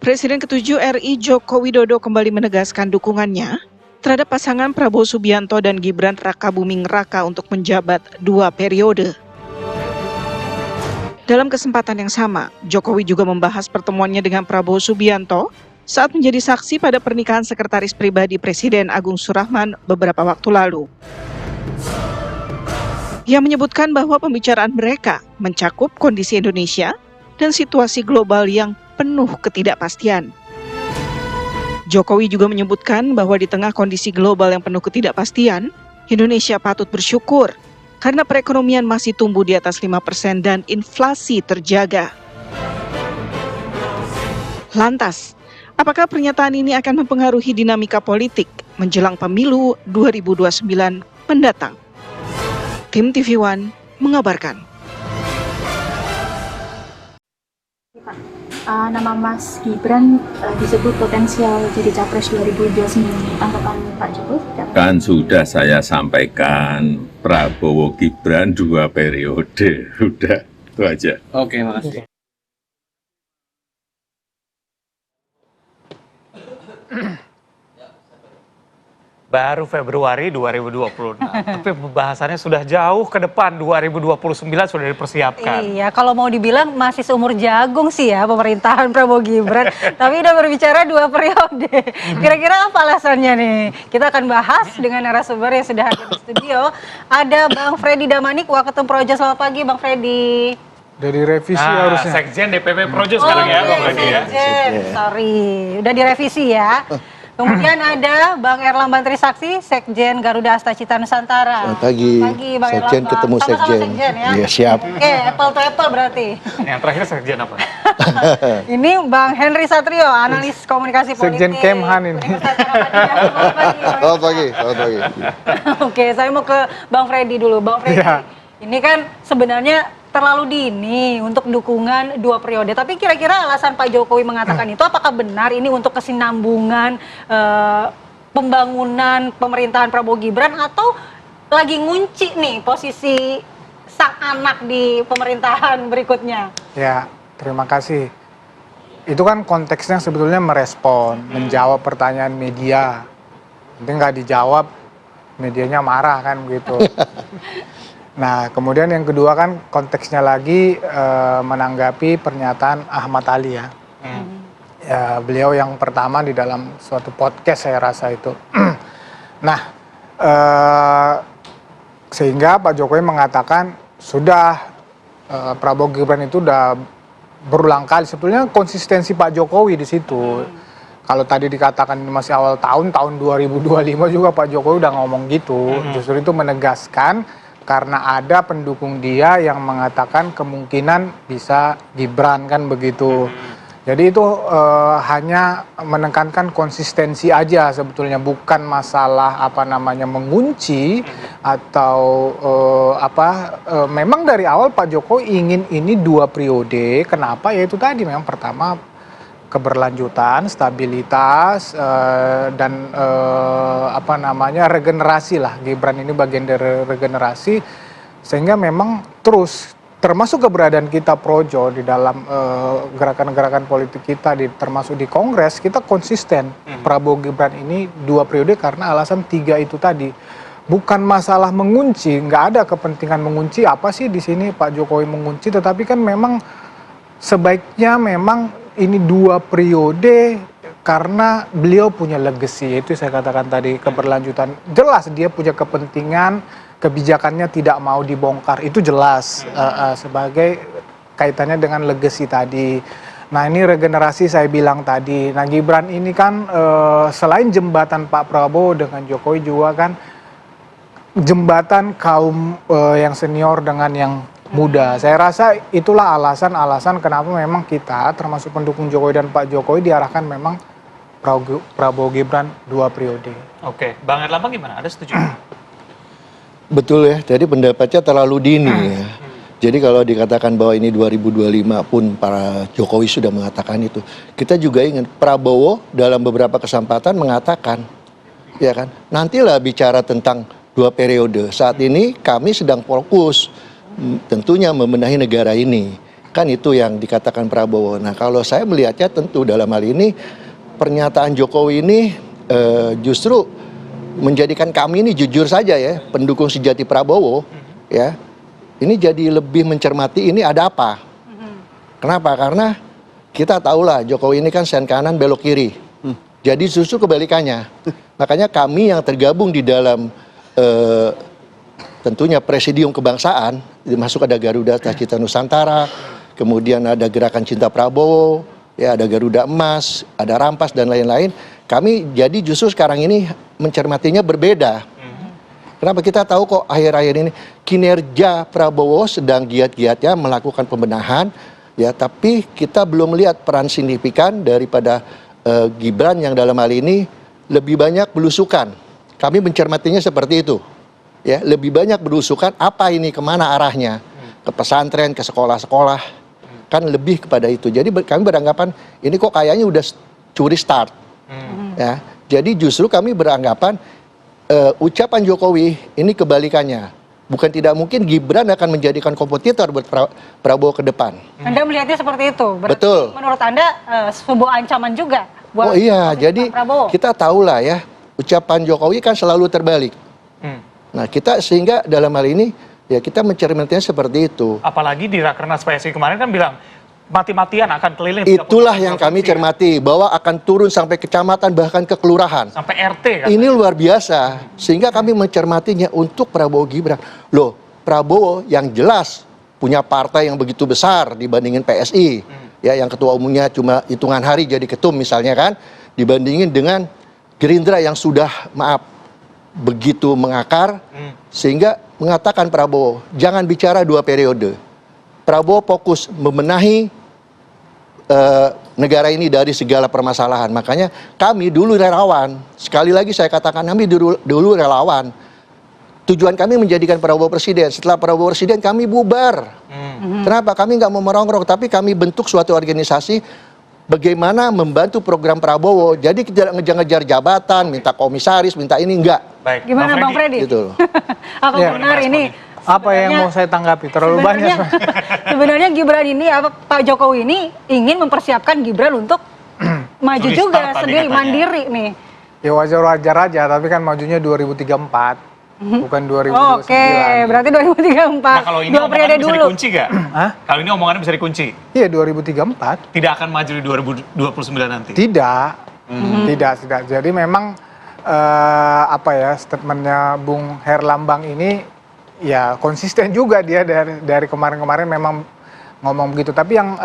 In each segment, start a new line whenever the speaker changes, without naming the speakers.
Presiden ke-7 RI Joko Widodo kembali menegaskan dukungannya terhadap pasangan Prabowo Subianto dan Gibran Rakabuming Raka untuk menjabat 2 periode. Dalam kesempatan yang sama, Jokowi juga membahas pertemuannya dengan Prabowo Subianto saat menjadi saksi pada pernikahan sekretaris pribadi Presiden Agung Surahman beberapa waktu lalu. Ia menyebutkan bahwa pembicaraan mereka mencakup kondisi Indonesia dan situasi global yang penuh ketidakpastian. Jokowi juga menyebutkan bahwa di tengah kondisi global yang penuh ketidakpastian, Indonesia patut bersyukur karena perekonomian masih tumbuh di atas 5% dan inflasi terjaga. Lantas, apakah pernyataan ini akan mempengaruhi dinamika politik menjelang pemilu 2029 mendatang? Tim TV One mengabarkan.
Nama Mas Gibran disebut potensial jadi capres 2029. Tanggapan Pak Jokowi?
Kan sudah saya sampaikan, Prabowo Gibran 2 periode. Udah, itu aja.
Oke, makasih.
Baru Februari 2026, tapi pembahasannya sudah jauh ke depan, 2029 sudah dipersiapkan.
Iya, kalau mau dibilang masih seumur jagung sih ya pemerintahan Prabowo Gibran, tapi udah berbicara 2 periode. Kira-kira apa alasannya nih? Kita akan bahas dengan narasumber yang sudah hadir di studio. Ada Bang Freddy Damanik, Waketum Projo. Selamat pagi Bang Freddy.
Udah direvisi harusnya.
Sekjen DPP Projo sekarang ya Bang Freddy ya.
Sekjen, sorry, udah direvisi ya. Kemudian ada Bang Erlambang Trisakti, Sekjen Garuda Astacita Nusantara.
Selamat pagi.
Bang
Sekjen
Erlambang.
ketemu
Sama-sama
Sekjen.
Sekjen ya.
Iya, siap.
Oke, apple to apple berarti.
Yang terakhir Sekjen apa?
Ini Bang Henry Satrio, analis komunikasi politik.
Sekjen Kemhan ini.
Selamat pagi, selamat pagi.
Oke, saya mau ke Bang Freddy dulu. Bang Freddy,
Ya.
ini kan sebenarnya terlalu dini untuk dukungan 2 periode. Tapi kira-kira alasan Pak Jokowi mengatakan itu apakah benar ini untuk kesinambungan pembangunan pemerintahan Prabowo Gibran atau lagi ngunci nih posisi sang anak di pemerintahan berikutnya?
Ya, terima kasih. Itu kan konteksnya sebetulnya merespon, menjawab pertanyaan media. Nanti nggak dijawab, medianya marah kan begitu. Nah, kemudian yang kedua kan konteksnya lagi menanggapi pernyataan Ahmad Ali ya. Ya, beliau yang pertama di dalam suatu podcast saya rasa itu. Nah, sehingga Pak Jokowi mengatakan sudah Prabowo Gibran itu udah berulang kali. Sebetulnya konsistensi Pak Jokowi di situ. Kalau tadi dikatakan masih awal tahun 2025 juga Pak Jokowi udah ngomong gitu. Justru itu menegaskan karena ada pendukung dia yang mengatakan kemungkinan bisa Gibran kan begitu. Jadi itu hanya menekankan konsistensi aja sebetulnya, bukan masalah mengunci atau memang dari awal Pak Jokowi ingin ini 2 periode. Kenapa? Ya itu tadi, memang pertama keberlanjutan, stabilitas, dan regenerasi lah. Gibran ini bagian dari regenerasi, sehingga memang terus, termasuk keberadaan kita Projo di dalam gerakan-gerakan politik kita, termasuk di Kongres, kita konsisten. Prabowo Gibran ini 2 periode karena alasan 3 itu tadi. Bukan masalah mengunci, nggak ada kepentingan mengunci apa sih di sini Pak Jokowi mengunci, tetapi kan memang sebaiknya memang ini 2 periode karena beliau punya legacy, itu saya katakan tadi, keberlanjutan. Jelas dia punya kepentingan, kebijakannya tidak mau dibongkar, itu jelas sebagai kaitannya dengan legacy tadi. Nah, ini regenerasi saya bilang tadi. Nah, Gibran ini kan selain jembatan Pak Prabowo dengan Jokowi juga kan jembatan kaum yang senior dengan yang muda. Saya rasa itulah alasan-alasan kenapa memang kita termasuk pendukung Jokowi dan Pak Jokowi diarahkan memang Prabowo Gibran 2 periode.
Oke, Bang Erlambang gimana? Ada setuju?
Betul ya, jadi pendapatnya terlalu dini ya. Jadi kalau dikatakan bahwa ini 2025 pun para Jokowi sudah mengatakan itu. Kita juga ingat Prabowo dalam beberapa kesempatan mengatakan, ya kan, nantilah bicara tentang 2 periode. Saat ini kami sedang fokus tentunya membenahi negara ini. Kan itu yang dikatakan Prabowo. Nah, kalau saya melihatnya tentu dalam hal ini pernyataan Jokowi ini justru menjadikan kami ini jujur saja ya, pendukung sejati Prabowo ya. Ini jadi lebih mencermati ini ada apa. Kenapa? Karena kita tahulah Jokowi ini kan sen kanan belok kiri. Jadi justru kebalikannya. Makanya kami yang tergabung di dalam tentunya Presidium Kebangsaan, masuk ada Garuda Cita Nusantara, kemudian ada Gerakan Cinta Prabowo, ya ada Garuda Emas, ada Rampas dan lain-lain. Kami jadi justru sekarang ini mencermatinya berbeda. Kenapa? Kita tahu kok akhir-akhir ini kinerja Prabowo sedang giat-giatnya melakukan pembenahan, ya, tapi kita belum melihat peran signifikan daripada Gibran yang dalam hal ini lebih banyak belusukan. Kami mencermatinya seperti itu, ya, lebih banyak belusukan. Apa ini, kemana arahnya? Ke pesantren, ke sekolah-sekolah. Kan lebih kepada itu. Jadi kami beranggapan ini kok kayaknya udah curi start. Ya. Jadi justru kami beranggapan ucapan Jokowi ini kebalikannya. Bukan tidak mungkin Gibran akan menjadikan kompetitor buat Prabowo ke depan.
Anda melihatnya seperti itu? Berarti
Betul.
menurut Anda sebuah ancaman juga buat
Oh iya, jadi
Prabowo?
kita tahulah ya, ucapan Jokowi kan selalu terbalik. Nah, kita sehingga dalam hal ini ya kita mencermatinya seperti itu.
Apalagi di Rakernas PSI kemarin kan bilang mati-matian akan keliling.
Itulah yang kami cermati, bahwa akan turun sampai kecamatan bahkan ke kelurahan.
Sampai RT kan.
Ini luar biasa, sehingga kami mencermatinya untuk Prabowo Gibran. Loh, Prabowo yang jelas punya partai yang begitu besar dibandingin PSI. Ya, yang ketua umumnya cuma hitungan hari jadi ketum misalnya kan, dibandingin dengan Gerindra yang sudah, maaf, begitu mengakar, sehingga mengatakan Prabowo, jangan bicara 2 periode. Prabowo fokus membenahi negara ini dari segala permasalahan. Makanya kami dulu relawan. Sekali lagi saya katakan, kami dulu relawan. Tujuan kami menjadikan Prabowo presiden. Setelah Prabowo presiden kami bubar. Kenapa? Kami nggak mau merongrong, tapi kami bentuk suatu organisasi bagaimana membantu program Prabowo. Jadi kita ngejar-ngejar jabatan, minta komisaris, minta ini, enggak.
Baik,
Gimana Bang Freddy?
Gitu.
Apa
Ya.
benar ini?
Apa yang mau saya tanggapi? Terlalu banyak.
Sebenarnya Gibran ini, Pak Jokowi ini ingin mempersiapkan Gibran untuk maju
Curi
juga
start tadi
sendiri,
katanya.
mandiri nih.
Ya wajar-wajar aja, tapi kan majunya 2034, bukan 2029.
Oke, berarti 2034.
Nah, kalau ini
Dua periode
omongannya bisa
dulu.
dikunci nggak?
Hah?
Kalau ini omongannya bisa dikunci,
Iya, 2034.
tidak akan maju di 2029 nanti.
Tidak. Tidak. Jadi memang apa ya, statementnya Bung Herlambang ini ya konsisten juga dia dari kemarin-kemarin memang ngomong begitu. Tapi yang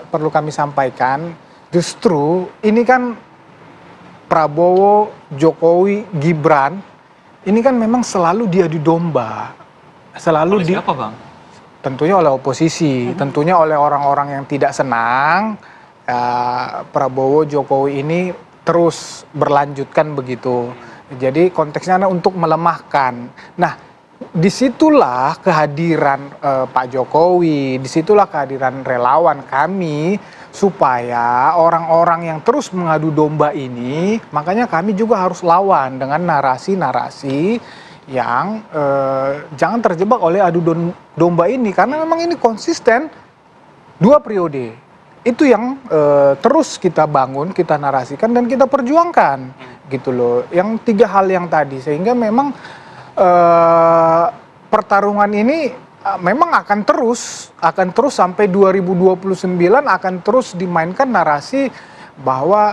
perlu kami sampaikan, justru ini kan Prabowo, Jokowi, Gibran, ini kan memang selalu diadu domba. Selalu
Oleh siapa, Bang?
tentunya oleh oposisi, tentunya oleh orang-orang yang tidak senang Prabowo, Jokowi ini terus berlanjutkan begitu. Jadi konteksnya untuk melemahkan. Nah, disitulah kehadiran Pak Jokowi, disitulah kehadiran relawan kami, supaya orang-orang yang terus mengadu domba ini, makanya kami juga harus lawan dengan narasi-narasi yang jangan terjebak oleh adu domba ini, karena memang ini konsisten 2 periode. Itu yang terus kita bangun, kita narasikan dan kita perjuangkan gitu loh. Yang 3 hal yang tadi, sehingga memang pertarungan ini memang akan terus sampai 2029 akan terus dimainkan narasi bahwa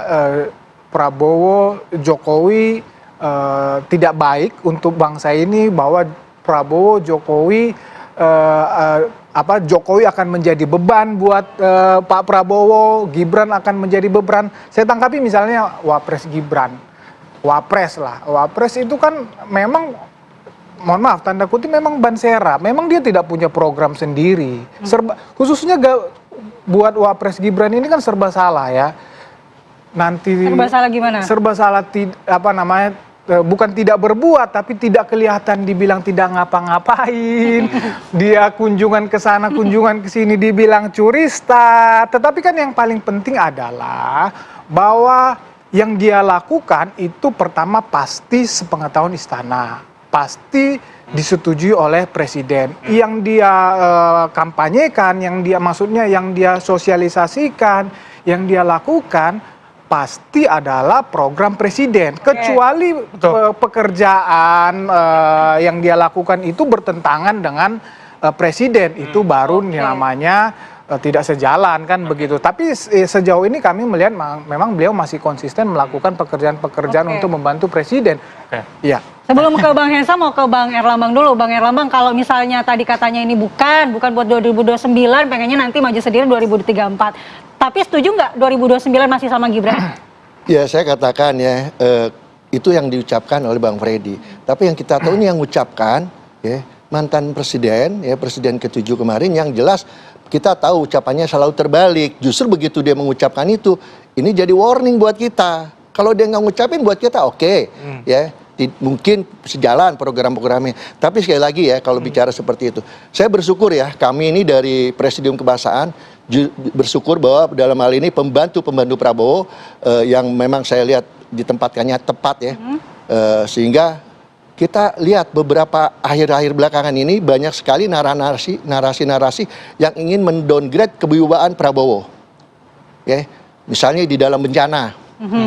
Prabowo, Jokowi tidak baik untuk bangsa ini, bahwa Prabowo, Jokowi Jokowi akan menjadi beban buat Pak Prabowo, Gibran akan menjadi beban. Saya tangkapi misalnya Wapres Gibran, Wapres itu kan memang, mohon maaf, tanda kutip memang bansera. Memang dia tidak punya program sendiri. Khususnya buat Wapres Gibran ini kan serba salah ya. Nanti
Serba salah gimana?
Serba salah bukan tidak berbuat, tapi tidak kelihatan dibilang tidak ngapa-ngapain. Dia kunjungan ke sana, kunjungan ke sini dibilang curi start. Tetapi kan yang paling penting adalah bahwa yang dia lakukan itu pertama pasti sepengetahuan istana. pasti disetujui oleh presiden. Yang dia kampanyekan, yang dia maksudnya yang dia sosialisasikan, yang dia lakukan pasti adalah program presiden. Kecuali pekerjaan yang dia lakukan itu bertentangan dengan presiden, itu baru namanya tidak sejalan kan begitu. Tapi sejauh ini kami melihat memang beliau masih konsisten melakukan pekerjaan-pekerjaan untuk membantu presiden. Iya.
Sebelum ke Bang Hensa, mau ke Bang Erlambang dulu. Bang Erlambang, kalau misalnya tadi katanya ini bukan buat 2029, pengennya nanti maju sendiri 2034. Tapi setuju nggak 2029 masih sama Gibran?
Ya, saya katakan ya, itu yang diucapkan oleh Bang Freddy. Tapi yang kita tahu ini yang mengucapkan, ya, mantan presiden, ya presiden ke-7 kemarin, yang jelas kita tahu ucapannya selalu terbalik. Justru begitu dia mengucapkan itu, ini jadi warning buat kita. Kalau dia nggak ngucapin buat kita, oke, ya. Mungkin sejalan program-programnya. Tapi sekali lagi ya, kalau bicara seperti itu, saya bersyukur ya, kami ini dari Presidium Kebahasaan bersyukur bahwa dalam hal ini pembantu-pembantu Prabowo yang memang saya lihat ditempatkannya tepat ya, sehingga kita lihat beberapa akhir-akhir belakangan ini banyak sekali narasi-narasi yang ingin mendowngrade kewibawaan Prabowo, ya, misalnya di dalam bencana,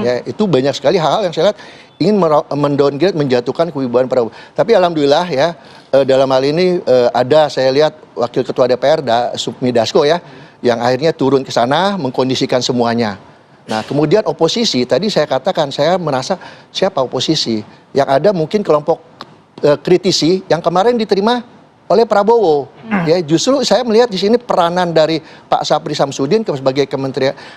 ya, itu banyak sekali hal-hal yang saya lihat ingin mendowngrade, menjatuhkan kewibawaan Prabowo. Tapi alhamdulillah ya, dalam hal ini ada saya lihat Wakil Ketua DPR Sufmi Dasko ya, yang akhirnya turun ke sana mengkondisikan semuanya. Nah kemudian oposisi, tadi saya katakan saya merasa siapa oposisi? Yang ada mungkin kelompok kritisi yang kemarin diterima oleh Prabowo. Ya, justru saya melihat di sini peranan dari Pak Sapri Samsudin sebagai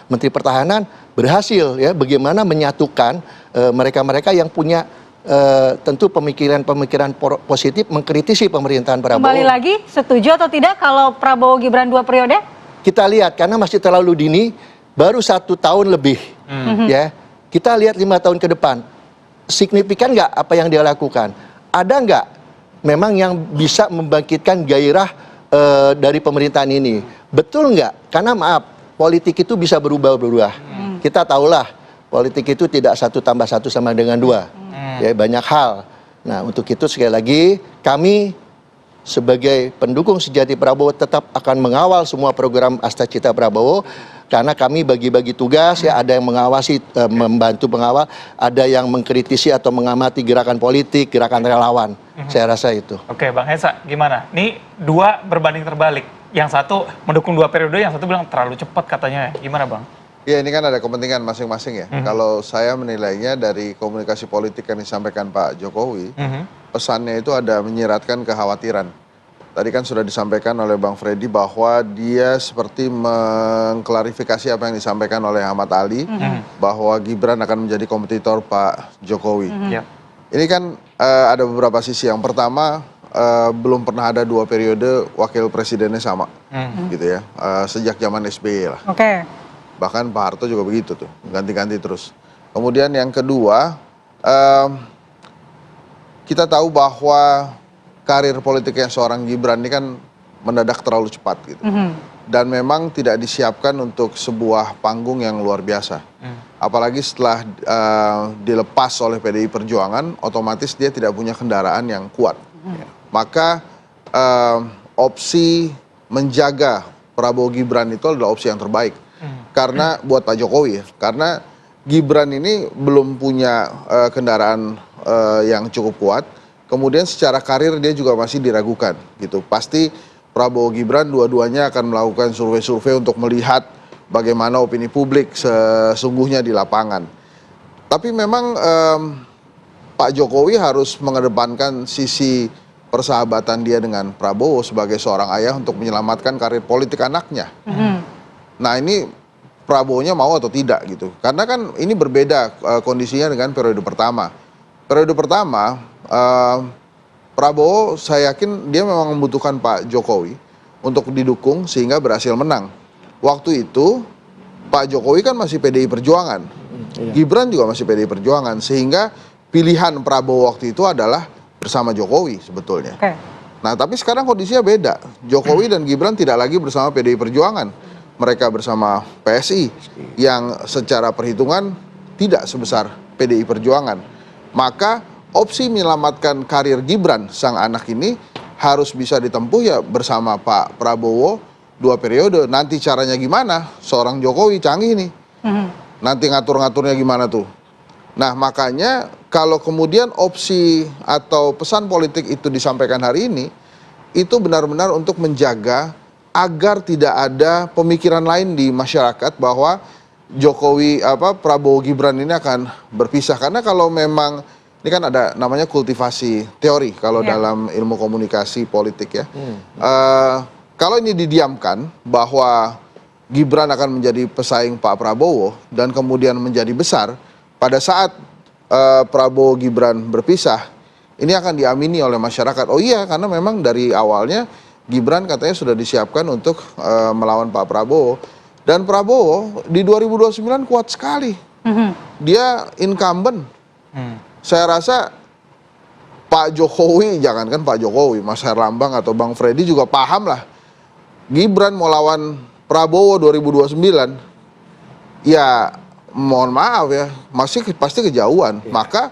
Menteri Pertahanan berhasil ya, bagaimana menyatukan mereka-mereka yang punya tentu pemikiran-pemikiran positif mengkritisi pemerintahan Prabowo.
Kembali lagi, setuju atau tidak kalau Prabowo Gibran 2 periode?
Kita lihat karena masih terlalu dini, baru 1 tahun lebih, ya. Kita lihat 5 tahun ke depan, signifikan nggak apa yang dia lakukan? Ada nggak memang yang bisa membangkitkan gairah dari pemerintahan ini? Betul nggak? Karena maaf, politik itu bisa berubah-ubah. Kita tahulah, politik itu tidak 1 tambah 1 sama dengan 2. Ya, banyak hal. Nah, untuk itu sekali lagi, kami sebagai pendukung sejati Prabowo tetap akan mengawal semua program Asta Cita Prabowo, karena kami bagi-bagi tugas ya, ada yang mengawasi, membantu pengawal, ada yang mengkritisi atau mengamati gerakan politik, gerakan relawan. Saya rasa itu.
Oke, Bang Hensa, gimana? Ini 2 berbanding terbalik. Yang satu mendukung 2 periode, yang satu bilang terlalu cepat katanya. Gimana, Bang?
Ya, ini kan ada kepentingan masing-masing ya. Kalau saya menilainya dari komunikasi politik yang disampaikan Pak Jokowi, pesannya itu ada menyiratkan kekhawatiran. Tadi kan sudah disampaikan oleh Bang Freddy bahwa dia seperti mengklarifikasi apa yang disampaikan oleh Ahmad Ali, bahwa Gibran akan menjadi kompetitor Pak Jokowi. Ini kan ada beberapa sisi. Yang pertama, belum pernah ada 2 periode wakil presidennya sama, gitu ya, sejak zaman SBY lah. Bahkan Pak Harto juga begitu tuh, ganti-ganti terus. Kemudian yang kedua, kita tahu bahwa karir politiknya seorang Gibran ini kan mendadak terlalu cepat gitu. Dan memang tidak disiapkan untuk sebuah panggung yang luar biasa. Apalagi setelah dilepas oleh PDI Perjuangan, otomatis dia tidak punya kendaraan yang kuat. Maka opsi menjaga Prabowo Gibran itu adalah opsi yang terbaik. Karena buat Pak Jokowi ya, karena Gibran ini belum punya kendaraan yang cukup kuat. Kemudian secara karir dia juga masih diragukan gitu. Pasti Prabowo Gibran dua-duanya akan melakukan survei-survei untuk melihat bagaimana opini publik sesungguhnya di lapangan. Tapi memang Pak Jokowi harus mengedepankan sisi persahabatan dia dengan Prabowo sebagai seorang ayah untuk menyelamatkan karir politik anaknya. Nah ini Prabowo-nya mau atau tidak gitu. Karena kan ini berbeda kondisinya dengan periode pertama. Periode pertama Prabowo saya yakin dia memang membutuhkan Pak Jokowi untuk didukung sehingga berhasil menang. Waktu itu Pak Jokowi kan masih PDI Perjuangan, Gibran juga masih PDI Perjuangan, sehingga pilihan Prabowo waktu itu adalah bersama Jokowi sebetulnya. Nah tapi sekarang kondisinya beda, Jokowi dan Gibran tidak lagi bersama PDI Perjuangan, mereka bersama PSI yang secara perhitungan tidak sebesar PDI Perjuangan. Maka opsi menyelamatkan karir Gibran sang anak ini harus bisa ditempuh ya bersama Pak Prabowo 2 periode. Nanti caranya gimana? Seorang Jokowi canggih nih. Nanti ngatur-ngaturnya gimana tuh? Nah, makanya kalau kemudian opsi atau pesan politik itu disampaikan hari ini, itu benar-benar untuk menjaga agar tidak ada pemikiran lain di masyarakat bahwa Prabowo Gibran ini akan berpisah. Karena kalau memang ini kan ada namanya kultivasi teori kalau dalam ilmu komunikasi politik ya. Kalau ini didiamkan bahwa Gibran akan menjadi pesaing Pak Prabowo dan kemudian menjadi besar, pada saat Prabowo Gibran berpisah, ini akan diamini oleh masyarakat. Oh iya, karena memang dari awalnya Gibran katanya sudah disiapkan untuk melawan Pak Prabowo. Dan Prabowo di 2029 kuat sekali. Dia incumbent. Saya rasa Pak Jokowi, jangankan Pak Jokowi, Mas Herlambang atau Bang Freddy juga paham lah. Gibran mau lawan Prabowo 2029, ya mohon maaf ya, pasti kejauhan. Maka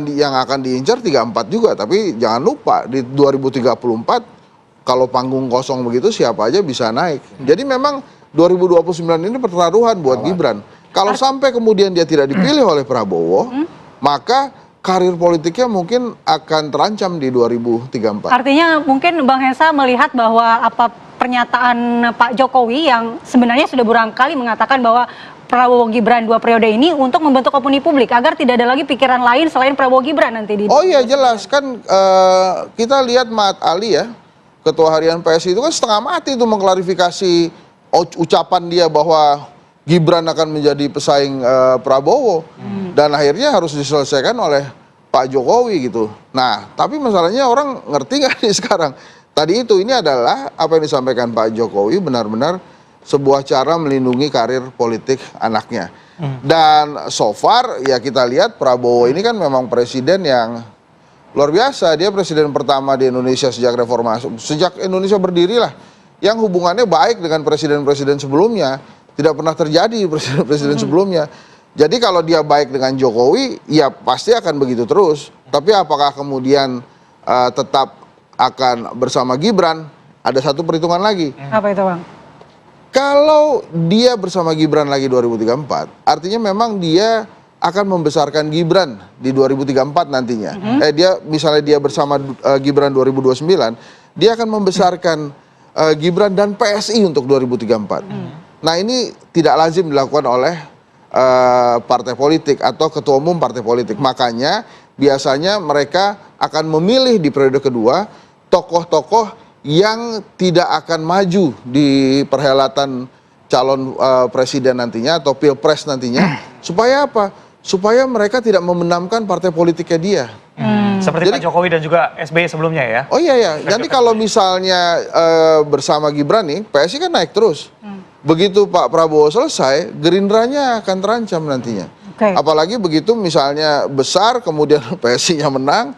yang akan diincar 34 juga, tapi jangan lupa di 2034 kalau panggung kosong begitu siapa aja bisa naik. Jadi memang 2029 ini pertaruhan buat Gibran. Kalau sampai kemudian dia tidak dipilih oleh Prabowo, maka karir politiknya mungkin akan terancam di 2034.
Artinya mungkin Bang Hensa melihat bahwa pernyataan Pak Jokowi yang sebenarnya sudah berulang kali mengatakan bahwa Prabowo Gibran 2 periode ini untuk membentuk opini publik agar tidak ada lagi pikiran lain selain Prabowo Gibran nanti di.
Oh iya jelas kan, kita lihat Mahat Ali ya, Ketua Harian PSI itu kan setengah mati itu mengklarifikasi ucapan dia bahwa Gibran akan menjadi pesaing Prabowo, dan akhirnya harus diselesaikan oleh Pak Jokowi gitu. Nah, tapi masalahnya orang ngerti nggak nih sekarang? Tadi ini adalah apa yang disampaikan Pak Jokowi benar-benar sebuah cara melindungi karir politik anaknya. Dan so far ya kita lihat Prabowo ini kan memang presiden yang luar biasa. Dia presiden pertama di Indonesia sejak reformasi, sejak Indonesia berdiri lah, yang hubungannya baik dengan presiden-presiden sebelumnya. Tidak pernah terjadi presiden-presiden sebelumnya. Jadi kalau dia baik dengan Jokowi, ya pasti akan begitu terus. Tapi apakah kemudian tetap akan bersama Gibran? Ada satu perhitungan lagi.
Apa itu, Bang?
Kalau dia bersama Gibran lagi 2034, artinya memang dia akan membesarkan Gibran di 2034 nantinya. Misalnya dia bersama Gibran 2029, dia akan membesarkan Gibran dan PSI untuk 2034. Nah ini tidak lazim dilakukan oleh partai politik atau ketua umum partai politik. Makanya biasanya mereka akan memilih di periode kedua tokoh-tokoh yang tidak akan maju di perhelatan calon presiden nantinya atau pilpres nantinya. Supaya apa? Supaya mereka tidak membenamkan partai politiknya dia.
Seperti Pak Jokowi dan juga SBY sebelumnya ya.
Oh iya ya. Nanti kalau misalnya bersama Gibran nih, PSI kan naik terus. Begitu Pak Prabowo selesai, Gerindranya akan terancam nantinya. Apalagi begitu misalnya besar, kemudian PSI-nya menang,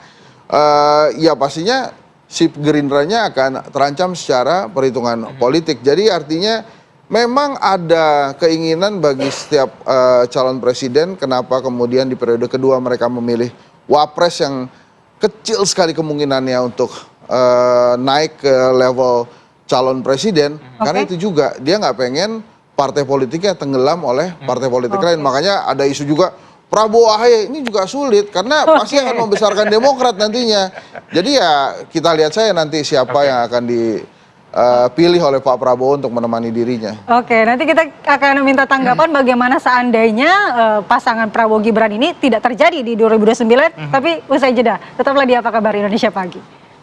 ya pastinya si Gerindranya akan terancam secara perhitungan politik. Jadi artinya memang ada keinginan bagi setiap calon presiden, kenapa kemudian di periode kedua mereka memilih wapres yang kecil sekali kemungkinannya untuk naik ke level calon presiden, karena itu juga dia nggak pengen partai politiknya tenggelam oleh partai politik lain. Makanya ada isu juga Prabowo AHY ini juga sulit karena pasti akan membesarkan Demokrat nantinya. Jadi ya kita lihat saya nanti siapa yang akan dipilih oleh Pak Prabowo untuk menemani dirinya.
Oke, nanti kita akan minta tanggapan bagaimana seandainya pasangan Prabowo Gibran ini tidak terjadi di 2029, tapi usai jeda. Tetaplah di Apa Kabar Indonesia Pagi.